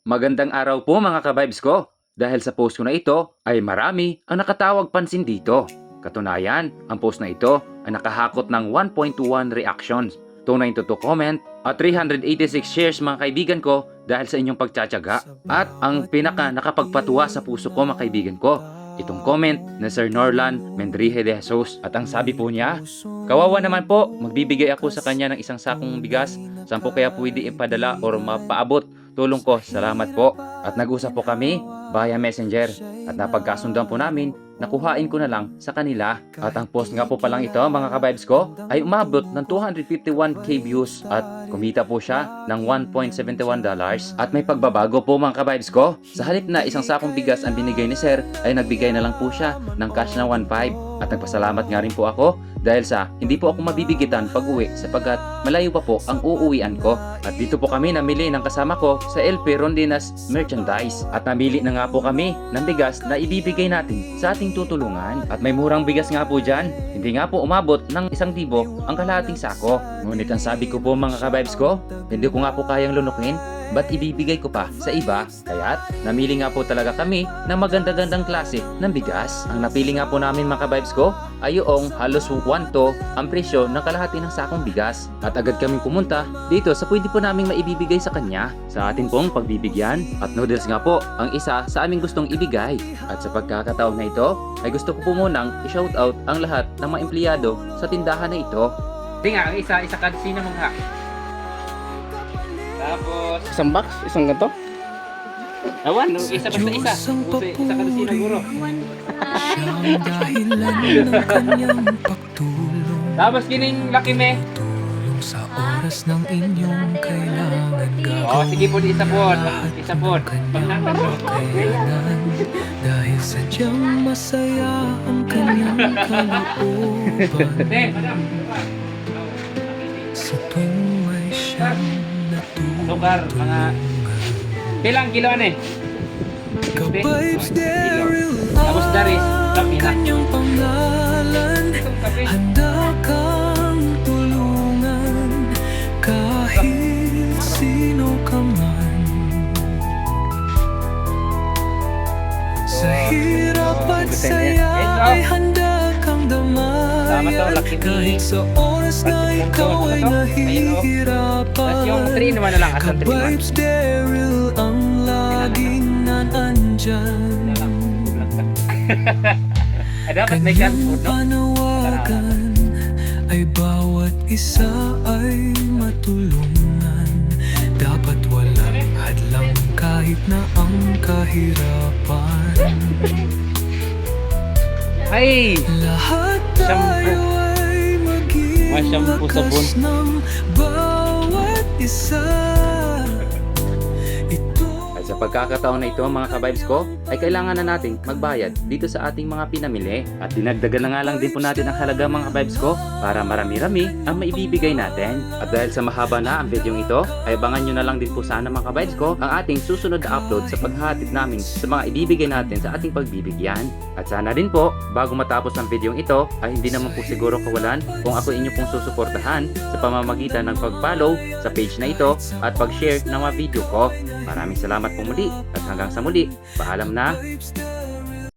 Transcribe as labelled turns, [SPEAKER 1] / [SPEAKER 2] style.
[SPEAKER 1] Magandang araw po mga ka-vibes ko. Dahil sa post ko na ito ay marami ang nakatawag pansin dito. Katunayan, ang post na ito ay nakahakot ng 1.1 reactions, 292 comment at 386 shares mga kaibigan ko dahil sa inyong pagtsatsaga. At ang pinaka nakapagpatuwa sa puso ko mga kaibigan ko, itong comment na Sir Norlan Mendrije de Jesus. At ang sabi po niya, kawawa naman po, magbibigay ako sa kanya ng isang sakong bigas. Saan po kaya pwede ipadala or mapaabot? Tulong ko, salamat po. At nag-usap po kami via messenger at napagkasundan po namin, nakuhain ko na lang sa kanila. At ang post nga po palang ito mga ka-vibes ko ay umabot ng 251k views at kumita po siya ng $1.71 at may pagbabago po mga ka-vibes ko. Sa halip na isang sakong bigas ang binigay ni Sir ay nagbigay na lang po siya ng cash na 1.5 at nagpasalamat nga rin po ako dahil sa hindi po ako mabibigitan pag uwi sapagkat malayo pa po ang uuwian ko. At dito po kami namili ng kasama ko sa LP Rondinas Merchandise at namili na nga po kami ng bigas na ibibigay natin sa ating tutulungan. At may murang bigas nga po dyan, hindi nga po umabot ng 1,000 ang kalahating sako. Ngunit ang sabi ko po mga ka-vibes ko, hindi ko nga po kayang lunukin, ba't ibibigay ko pa sa iba? Kaya't namili nga po talaga kami ng maganda-gandang klase ng bigas. Ang napili nga po namin mga ka-vibes ko ay yung halos 1 ang presyo ng kalahati ng sakong bigas. At agad kaming pumunta dito sa pwede po naming maibibigay sa kanya sa atin pong pagbibigyan. At noodles nga po ang isa sa aming gustong ibigay. At sa pagkakataon na ito ay gusto ko po munang i-shoutout ang lahat ng mga empleyado sa tindahan na ito. Hindi nga, ang isa kadsina mo nga. Tapos,
[SPEAKER 2] Isang box? Isang ganito?
[SPEAKER 1] awan, isa basta isa. Isa kadsina guro. Tapos kining laki me.
[SPEAKER 3] Sa oras ng inyong kailangan
[SPEAKER 1] Oh, sige po, isa po. Isa po.
[SPEAKER 3] kailangan dahil sadyang masaya ang kanyang kalooban
[SPEAKER 1] Te, madam.
[SPEAKER 3] sa tuwing may siyang
[SPEAKER 1] Sugar, mga pilang kilo eh.
[SPEAKER 3] Ka-vibes Daryl
[SPEAKER 1] Tapos Daris, kape na.
[SPEAKER 3] kanyang pangalan
[SPEAKER 1] Itong kape.
[SPEAKER 3] handa kang tulungan kahit sino ka man sa hirap at saya ay handa kang
[SPEAKER 1] Tama to,
[SPEAKER 3] damayan
[SPEAKER 1] laki ni-
[SPEAKER 3] kahit sa oras na ikaw ay
[SPEAKER 1] Tapos yung 3
[SPEAKER 3] nahihirapan.
[SPEAKER 1] naman na lang, asang 3 naman.
[SPEAKER 3] Ka-vibes Daryl ang laging nanandyan.
[SPEAKER 1] Ay, dapat may canned
[SPEAKER 3] Kanyang
[SPEAKER 1] food, no?
[SPEAKER 3] panawagan ay bawat isa ay matulungan. Dapat walang hadlang kahit na ang kahirapan.
[SPEAKER 1] Ay!
[SPEAKER 3] Lahat
[SPEAKER 1] Shampoo.
[SPEAKER 3] tayo ay maging
[SPEAKER 1] May shampoo, sabon.
[SPEAKER 3] lakas ng bawat isa. Ito
[SPEAKER 1] At sa pagkakataon na ito mga ka-vibes ko, ay kailangan na nating magbayad dito sa ating mga pinamili. At dinagdagan na nga lang din po natin ang halaga mga ka-vibes ko para marami-rami ang maibibigay natin. At dahil sa mahaba na ang video ito, ay abangan nyo na lang din po sana mga ka-vibes ko ang ating susunod na upload sa paghahatid namin sa mga ibibigay natin sa ating pagbibigyan. At sana din po, bago matapos ang video ito, ay hindi naman po siguro kawalan kung ako inyo pong susuportahan sa pamamagitan ng pag-follow sa page na ito at pag-share ng mga video ko. Maraming salamat po muli at hanggang sa muli, paalam na.